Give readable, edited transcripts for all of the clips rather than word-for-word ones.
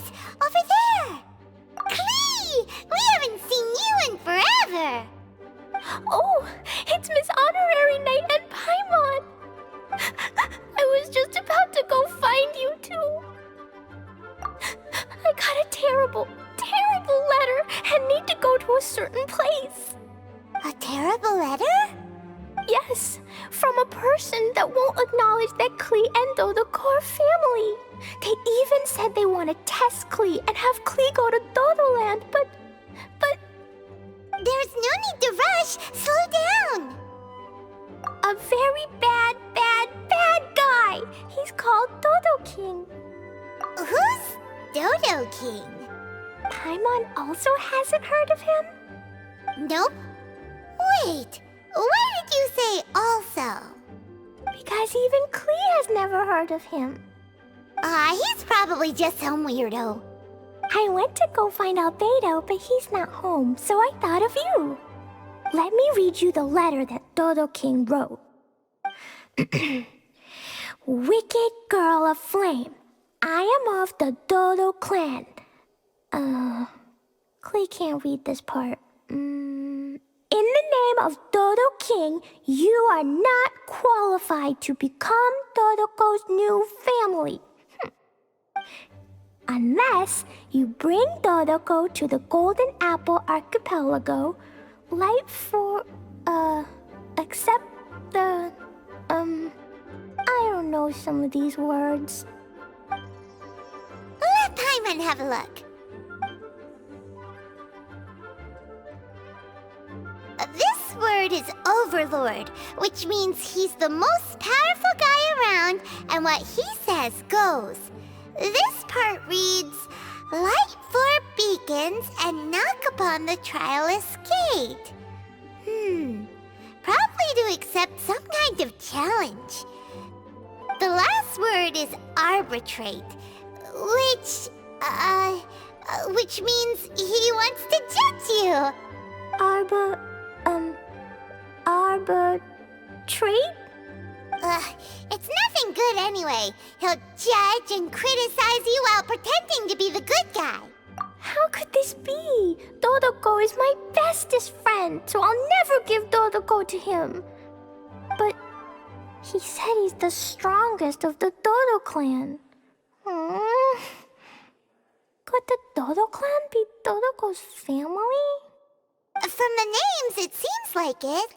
is! Over there! Klee! We haven't seen you in forever! Oh, it's Miss Honorary Knight and Paimon! I was just about to go find you two. I got a terrible, terrible letter and need to go to a certain place. A terrible letter? Yes, from a person that won't acknowledge that Klee and Dodoko are family. They even said they want to test Klee and have Klee go to Dodoland, but... There's no need to rush. Slow down. A very bad guy. He's called Dodo King. Who's Dodo King? Paimon also hasn't heard of him? Nope. Wait, why did you say also? Because even Klee has never heard of him. He's probably just some weirdo. I went to go find Albedo, but he's not home, so I thought of you. Let me read you the letter that Dodo King wrote. Wicked girl of flame, I am of the Dodo clan. Klee can't read this part. In the name of Dodo King, you are not qualified to become Dodoko's new family. Unless you bring Dodoko to the Golden Apple Archipelago, except the, I don't know some of these words. Let Paimon have a look. This word is Overlord, which means he's the most powerful guy around, and what he says goes. This part reads, light 4 beacons and knock upon the trialist gate. Probably to accept some kind of challenge. The last word is arbitrate, which means he wants to judge you. Arbitrate? It's nothing good anyway. He'll judge and criticize you while pretending to be the good guy. How could this be? Dodoko is my bestest friend, so I'll never give Dodoko to him. But he said he's the strongest of the Dodo clan. Could the Dodo clan be Dodoko's family? From the names, it seems like it.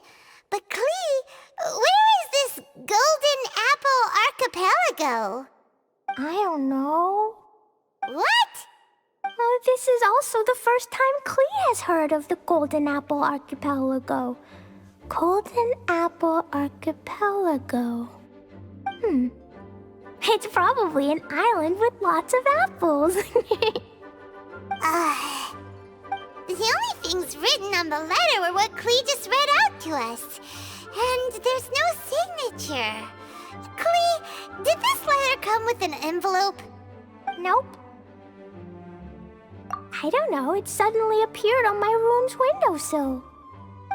But Klee, where is this Golden Apple Archipelago? I don't know. What? This is also the first time Klee has heard of the Golden Apple Archipelago. Golden Apple Archipelago. It's probably an island with lots of apples. The only things written on the letter were what Klee just read out to us. And there's no signature. Klee, did this letter come with an envelope? Nope. I don't know, it suddenly appeared on my room's windowsill.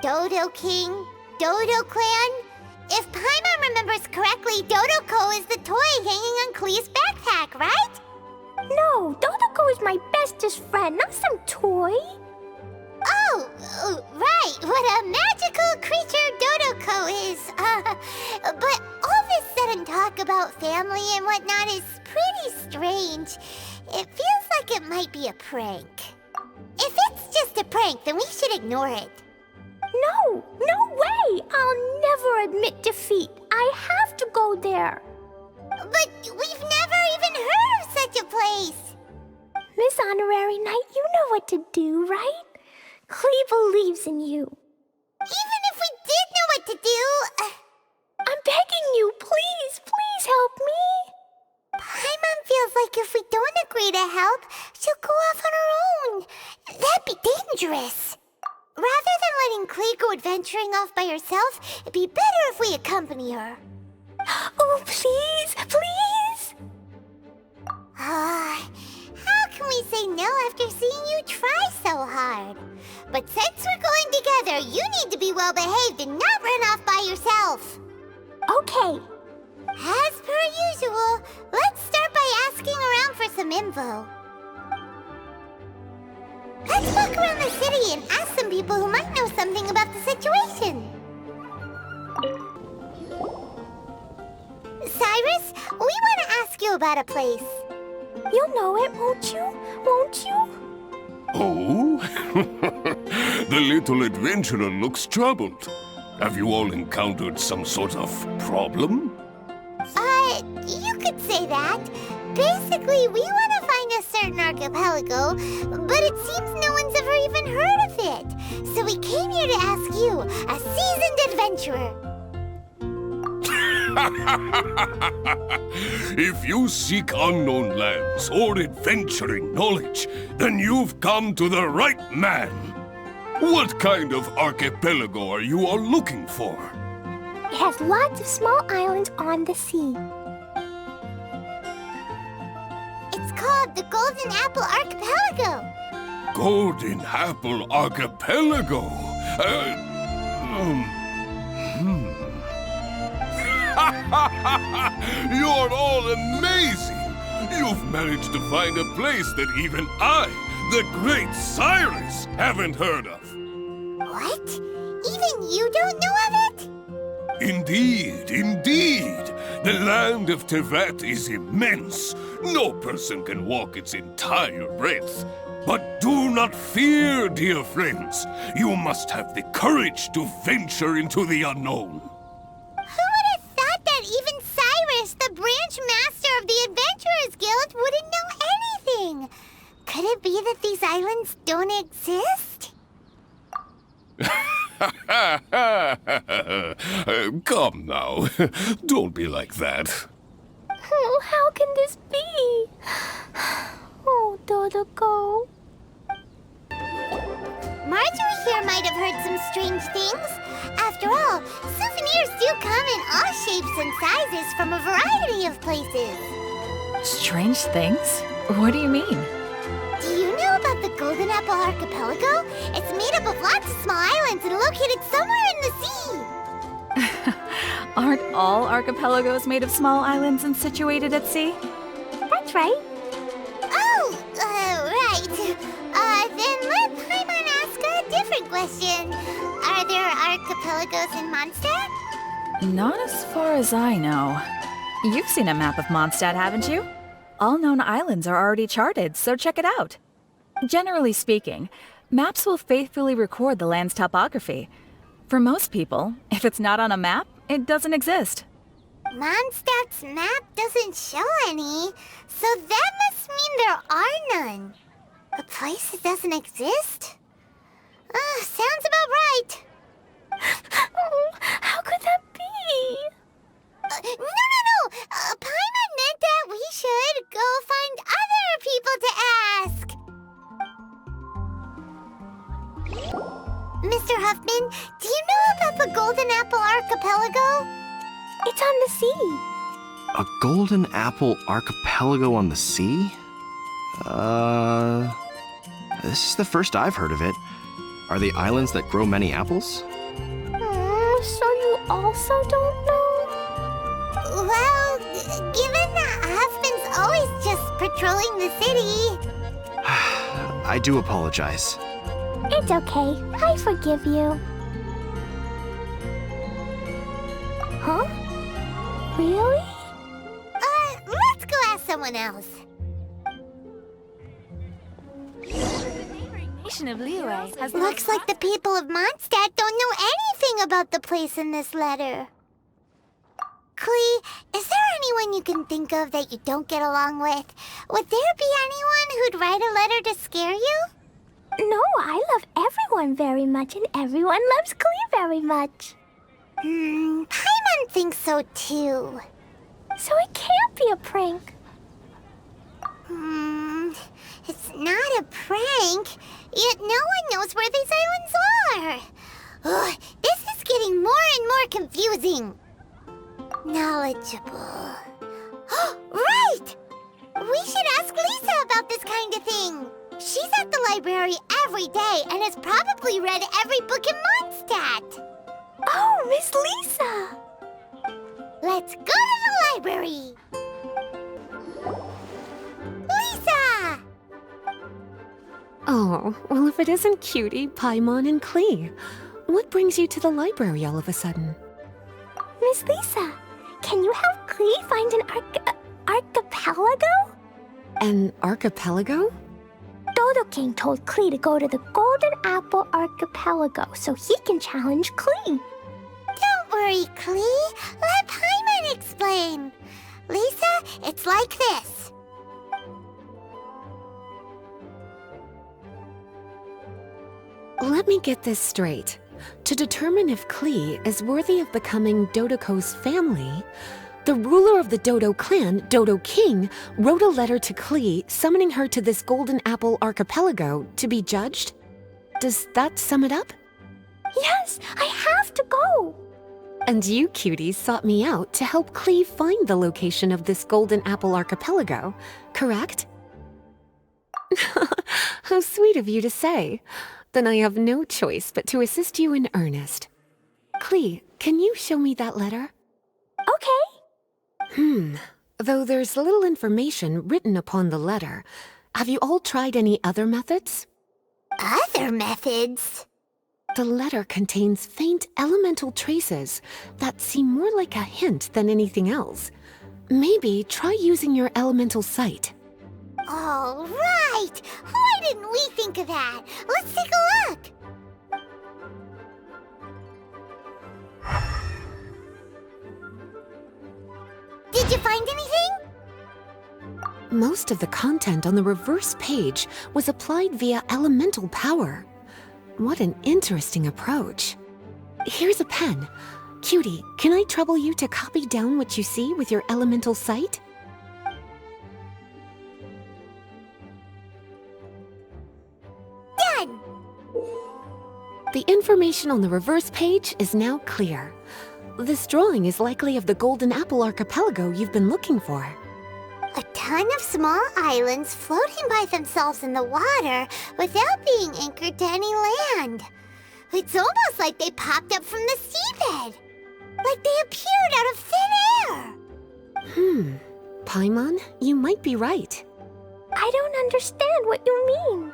Dodo King, Dodo Clan. If Paimon remembers correctly, Dodoko is the toy hanging on Klee's backpack, right? No, Dodoko is my bestest friend, not some toy. Oh, right, what a magical creature Dodoko is. But all this sudden talk about family and whatnot is pretty strange. It feels like it might be a prank. If it's just a prank, then we should ignore it. No way! I'll never admit defeat. I have to go there. But we've never even heard of such a place. Miss Honorary Knight, you know what to do, right? Klee believes in you. Even if we did know what to do... I'm begging you, please help me. Paimon feels like if we don't agree to help, she'll go off on her own. That'd be dangerous. Rather than letting Klee go adventuring off by herself, it'd be better if we accompany her. Oh, please! How can we say no after seeing you try so hard? But since we're going together, you need to be well behaved and not run off by yourself. Okay. As per usual, let's start by asking around for some info. Let's walk around the city and ask some people who might know something about the situation. Cyrus, we want to ask you about a place. You'll know it, won't you? Won't you? Oh? The little adventurer looks troubled. Have you all encountered some sort of problem? You could say that. Basically, we want to find a certain archipelago, but it seems no one's ever even heard of it. So we came here to ask you, a seasoned adventurer. If you seek unknown lands or adventuring knowledge, then you've come to the right man. What kind of archipelago are you all looking for? It has lots of small islands on the sea. It's called the Golden Apple Archipelago. Golden Apple Archipelago? You're all amazing! You've managed to find a place that even I, the great Cyrus, haven't heard of. What? Even you don't know of it? Indeed, indeed. The land of Tevat is immense. No person can walk its entire breadth. But do not fear, dear friends. You must have the courage to venture into the unknown. Who would have thought that even Cyrus, the branch master of the Adventurers Guild, wouldn't know anything? Could it be that these islands don't exist? Come now. Don't be like that. Oh, how can this be? Oh, Dodoko. Marjorie here might have heard some strange things. After all, souvenirs do come in all shapes and sizes from a variety of places. Strange things? What do you mean? Do you know about the Golden Apple Archipelago? It's made up of lots of small islands and located somewhere in the sea. Aren't all archipelagos made of small islands and situated at sea? That's right. Oh, right. Then let Paimon ask a different question. Are there archipelagos in Mondstadt? Not as far as I know. You've seen a map of Mondstadt, haven't you? All known islands are already charted, so check it out. Generally speaking, maps will faithfully record the land's topography. For most people, if it's not on a map, it doesn't exist. Mondstadt's map doesn't show any, so that must mean there are none. A place that doesn't exist? Sounds about right. Oh, how could that be? No. Paimon meant that we should go find other people to ask. Mr. Huffman, do you know about the Golden Apple Archipelago? It's on the sea. A golden apple archipelago on the sea? This is the first I've heard of it. Are the islands that grow many apples? So you also don't know? Well, given that Huffman's always just patrolling the city. I do apologize. It's okay. I forgive you. Huh? Really? Let's go ask someone else. Looks like the people of Mondstadt don't know anything about the place in this letter. Klee, is there anyone you can think of that you don't get along with? Would there be anyone who'd write a letter to scare you? No, I love everyone very much, and everyone loves Klee very much. Paimon thinks so too. So it can't be a prank. It's not a prank, yet no one knows where these islands are. Ugh, this is getting more and more confusing. Knowledgeable. Right! We should ask Lisa about this kind of thing. She's at the library every day and has probably read every book in Mondstadt. Oh, Miss Lisa! Let's go to the library. Lisa! Oh, well, if it isn't Cutie, Paimon, and Klee, what brings you to the library all of a sudden? Miss Lisa, can you help Klee find an archipelago? An archipelago? Dodo King told Klee to go to the Golden Apple Archipelago so he can challenge Klee. Don't worry, Klee. Let Paimon explain. Lisa, it's like this. Let me get this straight. To determine if Klee is worthy of becoming Dodoco's family, the ruler of the Dodo clan, Dodo King, wrote a letter to Klee summoning her to this Golden Apple Archipelago to be judged? Does that sum it up? Yes, I have to go. And you cuties sought me out to help Klee find the location of this Golden Apple Archipelago, correct? How sweet of you to say. Then I have no choice but to assist you in earnest. Klee, can you show me that letter? Okay. Though there's little information written upon the letter, have you all tried any other methods? Other methods? The letter contains faint elemental traces that seem more like a hint than anything else. Maybe try using your elemental sight. All right! Why didn't we think of that? Let's take a look! Did you find anything? Most of the content on the reverse page was applied via elemental power. What an interesting approach. Here's a pen. Cutie, can I trouble you to copy down what you see with your elemental sight? Done! The information on the reverse page is now clear. This drawing is likely of the Golden Apple Archipelago you've been looking for. A ton of small islands floating by themselves in the water without being anchored to any land. It's almost like they popped up from the seabed. Like they appeared out of thin air. Paimon, you might be right. I don't understand what you mean.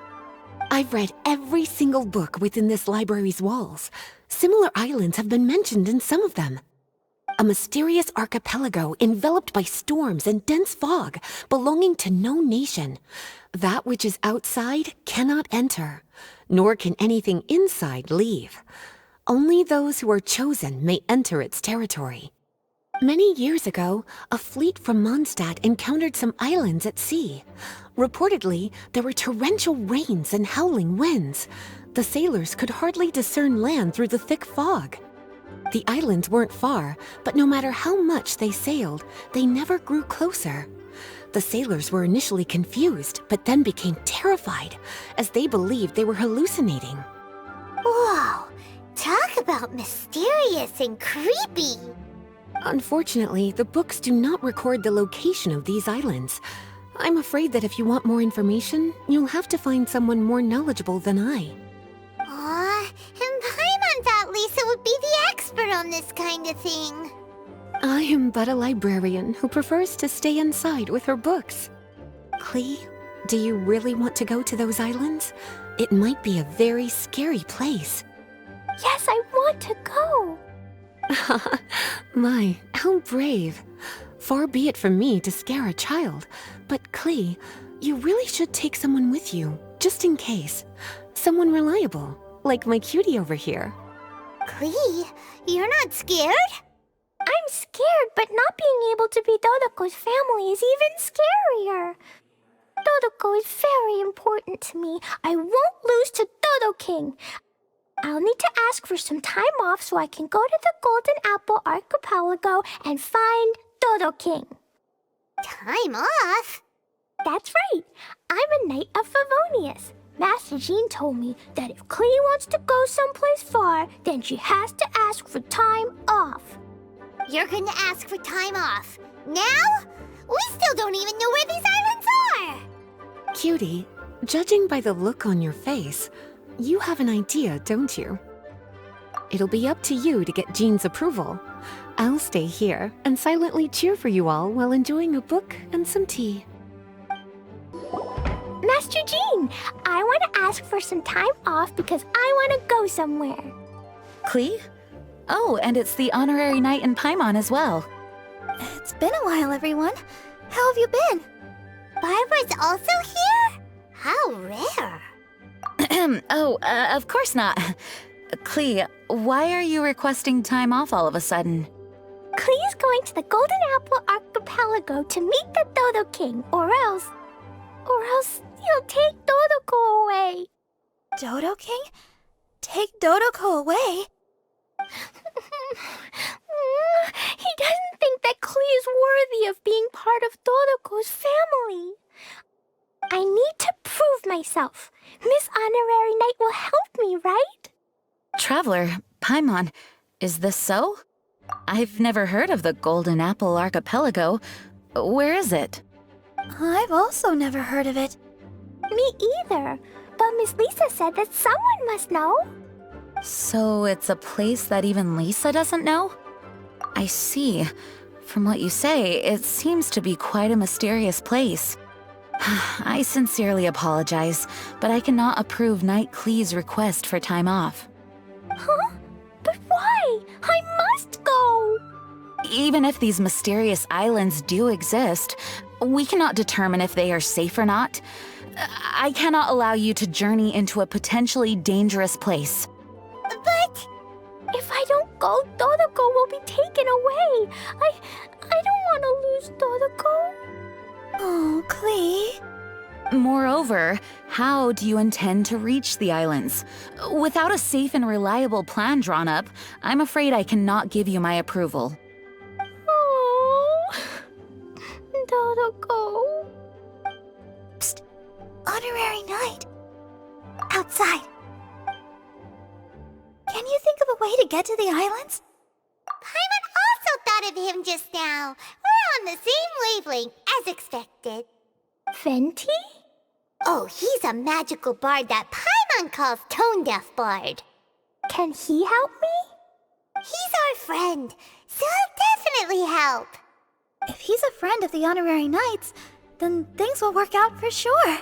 I've read every single book within this library's walls. Similar islands have been mentioned in some of them. A mysterious archipelago enveloped by storms and dense fog, belonging to no nation. That which is outside cannot enter, nor can anything inside leave. Only those who are chosen may enter its territory. Many years ago, a fleet from Mondstadt encountered some islands at sea. Reportedly, there were torrential rains and howling winds. The sailors could hardly discern land through the thick fog. The islands weren't far, but no matter how much they sailed, they never grew closer. The sailors were initially confused, but then became terrified, as they believed they were hallucinating. Whoa! Talk about mysterious and creepy! Unfortunately, the books do not record the location of these islands. I'm afraid that if you want more information, you'll have to find someone more knowledgeable than I. Aw, and Paimon thought Lisa would be the expert on this kind of thing. I am but a librarian who prefers to stay inside with her books. Klee, do you really want to go to those islands? It might be a very scary place. Yes, I want to go. My, how brave. Far be it from me to scare a child, but Klee, you really should take someone with you, just in case. Someone reliable, like my cutie over here. Klee, you're not scared? I'm scared, but not being able to be Dodoco's family is even scarier. Dodoco is very important to me. I won't lose to Dodo King. I'll need to ask for some time off so I can go to the Golden Apple Archipelago and find Dodo King. Time off? That's right. I'm a Knight of Favonius. Master Jean told me that if Klee wants to go someplace far, then she has to ask for time off. You're going to ask for time off. Now? We still don't even know where these islands are! Cutie, judging by the look on your face, you have an idea, don't you? It'll be up to you to get Jean's approval. I'll stay here and silently cheer for you all while enjoying a book and some tea. Master Jean, Jean. I want to ask for some time off because I want to go somewhere. Klee? Oh, and it's the honorary knight in Paimon as well. It's been a while, everyone. How have you been? Barbara's also here? How rare. Of course not. Klee, why are you requesting time off all of a sudden? Klee's going to the Golden Apple Archipelago to meet the Dodo King, or else he'll take Dodoko away. Dodo King? Take Dodoko away? He doesn't think that Klee is worthy of being part of Dodoko's family. I need to prove myself. Miss Honorary Knight will help me, right? Traveler, Paimon, is this so? I've never heard of the Golden Apple Archipelago. Where is it? I've also never heard of it. Me either. But Miss Lisa said that someone must know. So it's a place that even Lisa doesn't know? I see. From what you say, it seems to be quite a mysterious place. I sincerely apologize, but I cannot approve Knight Klee's request for time off. Huh? But why? I must go! Even if these mysterious islands do exist, we cannot determine if they are safe or not. I cannot allow you to journey into a potentially dangerous place. But If I don't go, Dodoko will be taken away. I don't want to lose Dodoko. Oh, Klee. Moreover, how do you intend to reach the islands? Without a safe and reliable plan drawn up, I'm afraid I cannot give you my approval. Oh, Dodoko. Psst. Honorary Knight. Outside. Can you think of a way to get to the islands? Paimon also thought of him just now. We're on the same wavelength, as expected. Fenty? Oh, he's a magical bard that Paimon calls Tone Deaf Bard. Can he help me? He's our friend, so he'll definitely help. If he's a friend of the Honorary Knights, then things will work out for sure.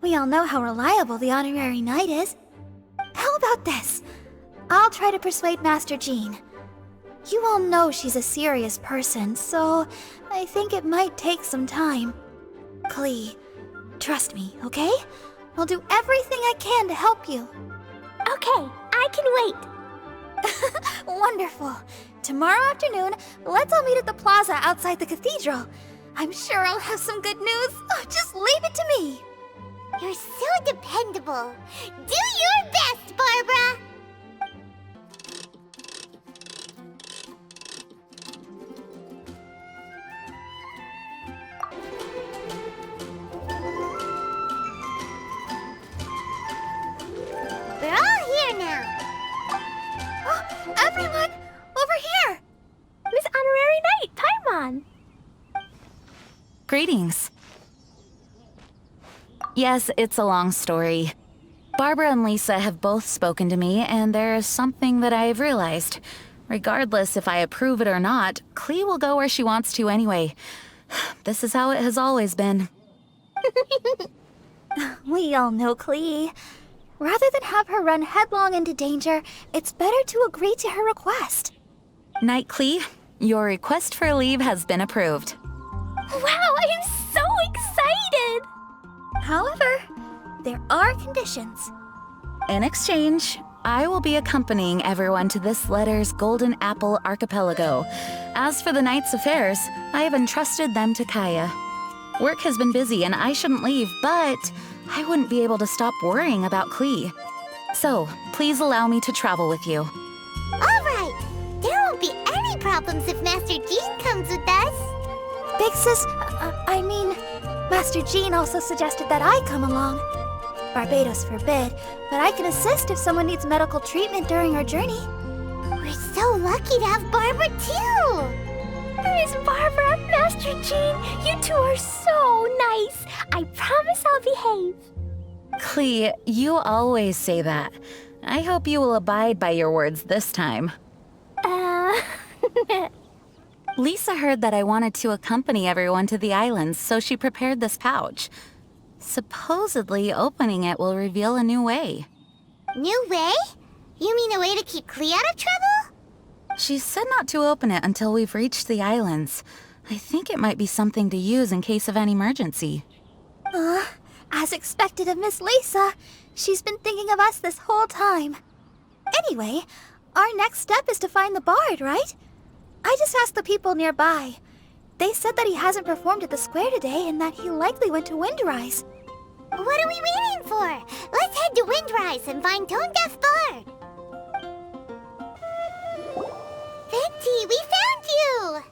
We all know how reliable the Honorary Knight is. How about this? I'll try to persuade Master Jean. You all know she's a serious person, so I think it might take some time. Klee, trust me, okay? I'll do everything I can to help you. Okay, I can wait. Wonderful. Tomorrow afternoon, let's all meet at the plaza outside the cathedral. I'm sure I'll have some good news. Oh, just leave it to me. You're so dependable. Do your best, Barbara! We're all here now. Oh, everyone, over here. Miss Honorary Knight, Paimon. Greetings. Yes, it's a long story. Barbara and Lisa have both spoken to me, and there is something that I've realized. Regardless if I approve it or not, Klee will go where she wants to anyway. This is how it has always been. We all know Klee. Rather than have her run headlong into danger, it's better to agree to her request. Knight Klee, your request for leave has been approved. Wow, I'm so excited! However, there are conditions. In exchange, I will be accompanying everyone to this letter's Golden Apple Archipelago. As for the Knight's affairs, I have entrusted them to Kaya. Work has been busy and I shouldn't leave, but I wouldn't be able to stop worrying about Klee. So, please allow me to travel with you. All right. There won't be any problems if Master Jean comes with us. Big Sis, Master Jean also suggested that I come along. Barbados forbid, but I can assist if someone needs medical treatment during our journey. We're so lucky to have Barbara, too. Miss Barbara, Master Jean, you two are so nice. I promise I'll behave. Klee, you always say that. I hope you will abide by your words this time. Lisa heard that I wanted to accompany everyone to the islands, so she prepared this pouch. Supposedly, opening it will reveal a new way. New way? You mean a way to keep Klee out of trouble? She said not to open it until we've reached the islands. I think it might be something to use in case of an emergency. As expected of Miss Lisa, she's been thinking of us this whole time. Anyway, our next step is to find the bard, right? I just asked the people nearby. They said that he hasn't performed at the square today and that he likely went to Windrise. What are we waiting for? Let's head to Windrise and find Tone Deaf Bard. Venti, we found you!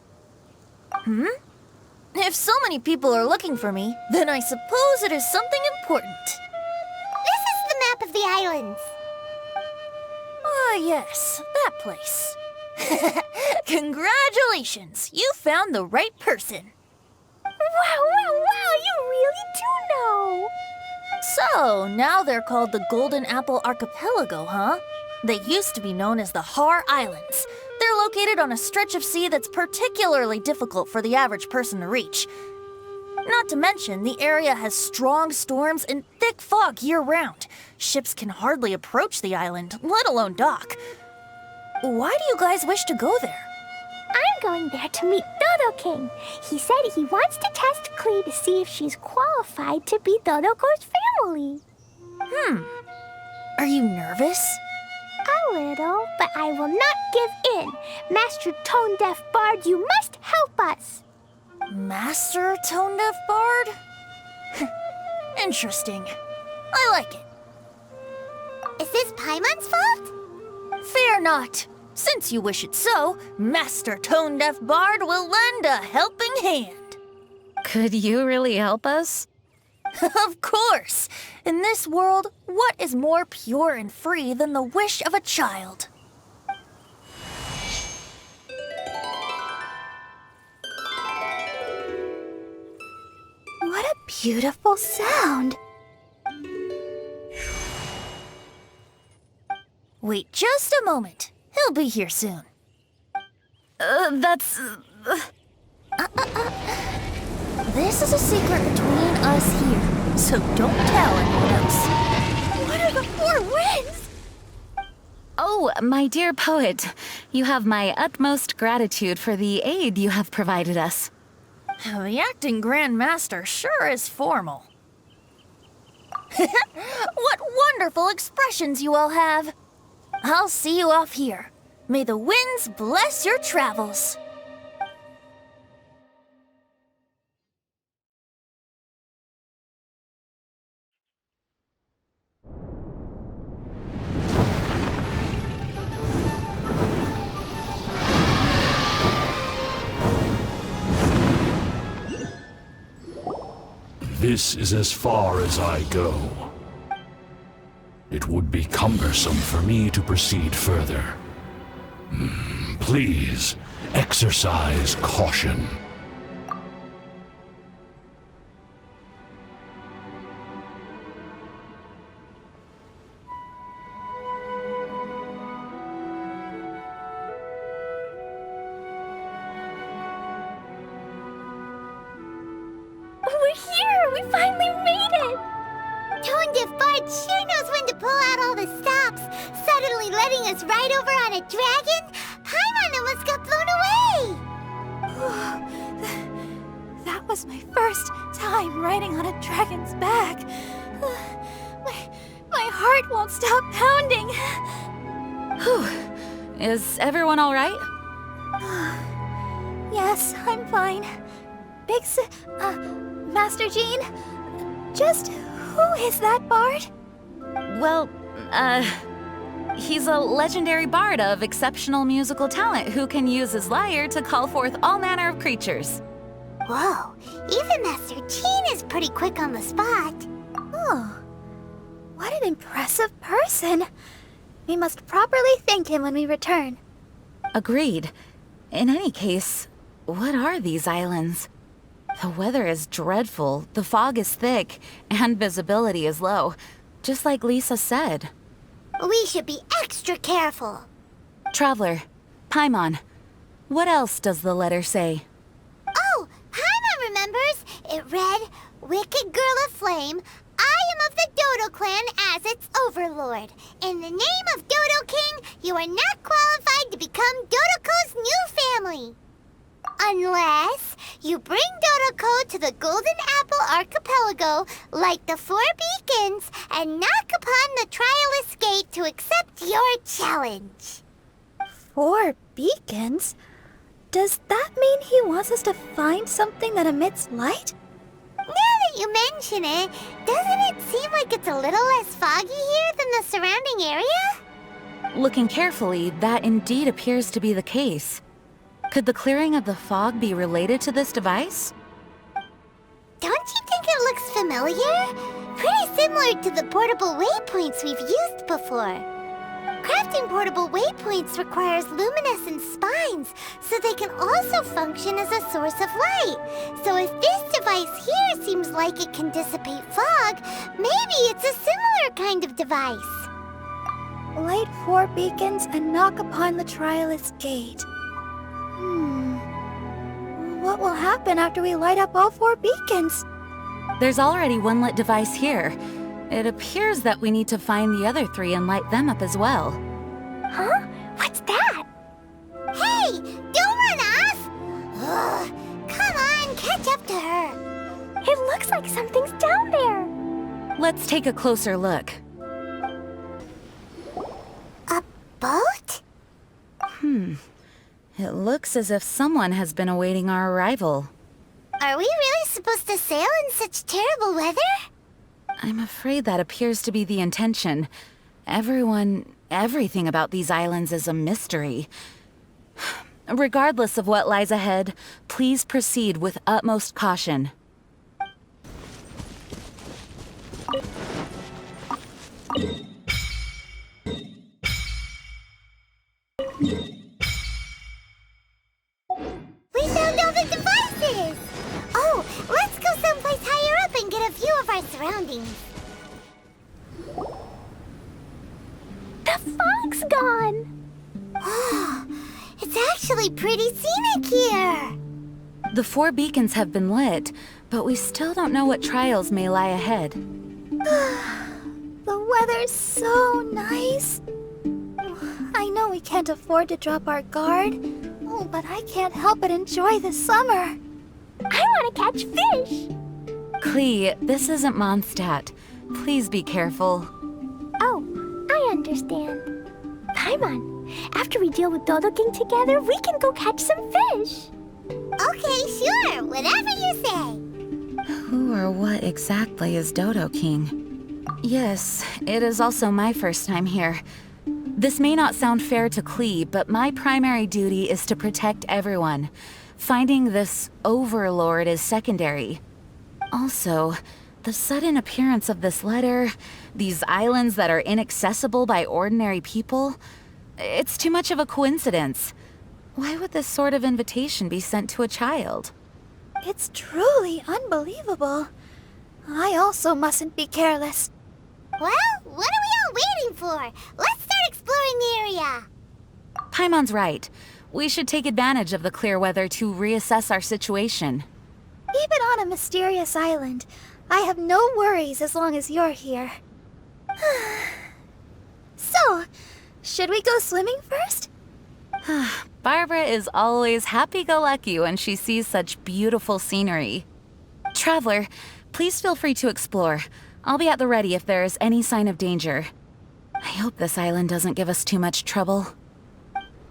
If so many people are looking for me, then I suppose it is something important. This is the map of the islands. Ah, yes, that place. Congratulations! You found the right person. Wow, you really do know. So, now they're called the Golden Apple Archipelago, huh? They used to be known as the Har Islands. They're located on a stretch of sea that's particularly difficult for the average person to reach. Not to mention, the area has strong storms and thick fog year-round. Ships can hardly approach the island, let alone dock. Why do you guys wish to go there? I'm going there to meet Dodo King. He said he wants to test Klee to see if she's qualified to be Dodoko's family. Are you nervous? A little, but I will not give in. Master Tone Deaf Bard, you must help us. Master Tone Deaf Bard? Interesting. I like it. Is this Paimon's fault? Fear not. Since you wish it so, Master Tone Deaf Bard will lend a helping hand. Could you really help us? Of course! In this world, what is more pure and free than the wish of a child? What a beautiful sound. Wait just a moment. He'll be here soon. This is a secret between us here, so don't tell anyone else. What are the four winds? Oh, my dear poet, you have my utmost gratitude for the aid you have provided us. The acting Grand Master sure is formal. What wonderful expressions you all have. I'll see you off here. May the winds bless your travels. This is as far as I go. It would be cumbersome for me to proceed further. Please, exercise caution. We're here! We finally made it! Tone Deaf Bard sure knows when to pull out all the stops. Suddenly letting us ride over on a dragon? Paimon almost got blown away! That was my first time riding on a dragon's back. My heart won't stop pounding. Whew. Is everyone all right? Yes, I'm fine. Master Jean, just who is that bard? Well, he's a legendary bard of exceptional musical talent who can use his lyre to call forth all manner of creatures. Whoa, even Master Jean is pretty quick on the spot. Oh, what an impressive person. We must properly thank him when we return. Agreed. In any case, what are these islands? The weather is dreadful, the fog is thick, and visibility is low, just like Lisa said. We should be extra careful. Traveler, Paimon, what else does the letter say? Oh, Paimon remembers. It read, Wicked Girl of Flame, I am of the Dodo clan as its overlord. In the name of Dodo King, you are not qualified to become Dodoco's new family. Unless you bring Dodoco to the Golden Apple Archipelago, light the 4 beacons, and knock upon the Trialist Gate to accept your challenge. 4 beacons? Does that mean he wants us to find something that emits light? Now that you mention it, doesn't it seem like it's a little less foggy here than the surrounding area? Looking carefully, that indeed appears to be the case. Could the clearing of the fog be related to this device? Don't you think it looks familiar? Pretty similar to the portable waypoints we've used before. Crafting portable waypoints requires luminescent spines, so they can also function as a source of light. So if this device here seems like it can dissipate fog, maybe it's a similar kind of device. Light 4 beacons and knock upon the Trialist Gate. What will happen after we light up all 4 beacons? There's already one lit device here. It appears that we need to find the other 3 and light them up as well. Huh? What's that? Hey, don't run off! Ugh, come on, catch up to her. It looks like something's down there. Let's take a closer look. A boat? It looks as if someone has been awaiting our arrival. Are we really supposed to sail in such terrible weather? I'm afraid that appears to be the intention. Everything about these islands is a mystery. Regardless of what lies ahead, please proceed with utmost caution. We found all the devices! Oh, let's go someplace higher up and get a view of our surroundings. The fog's gone. It's actually pretty scenic here. The 4 beacons have been lit, but we still don't know what trials may lie ahead. The weather's so nice. I know we can't afford to drop our guard, but I can't help but enjoy the summer. I want to catch fish. Klee, this isn't Mondstadt. Please be careful. Oh, I understand. Paimon, after we deal with Dodo King together, we can go catch some fish. Okay, sure, whatever you say. Who or what exactly is Dodo King? Yes, it is also my first time here. This may not sound fair to Klee, but my primary duty is to protect everyone. Finding this overlord is secondary. Also, the sudden appearance of this letter, these islands that are inaccessible by ordinary people, it's too much of a coincidence. Why would this sort of invitation be sent to a child? It's truly unbelievable. I also mustn't be careless. Well, what are we all waiting for? Let's start exploring the area. Paimon's right. We should take advantage of the clear weather to reassess our situation. Even on a mysterious island, I have no worries as long as you're here. So, should we go swimming first? Barbara is always happy-go-lucky when she sees such beautiful scenery. Traveler, please feel free to explore. I'll be at the ready if there is any sign of danger. I hope this island doesn't give us too much trouble.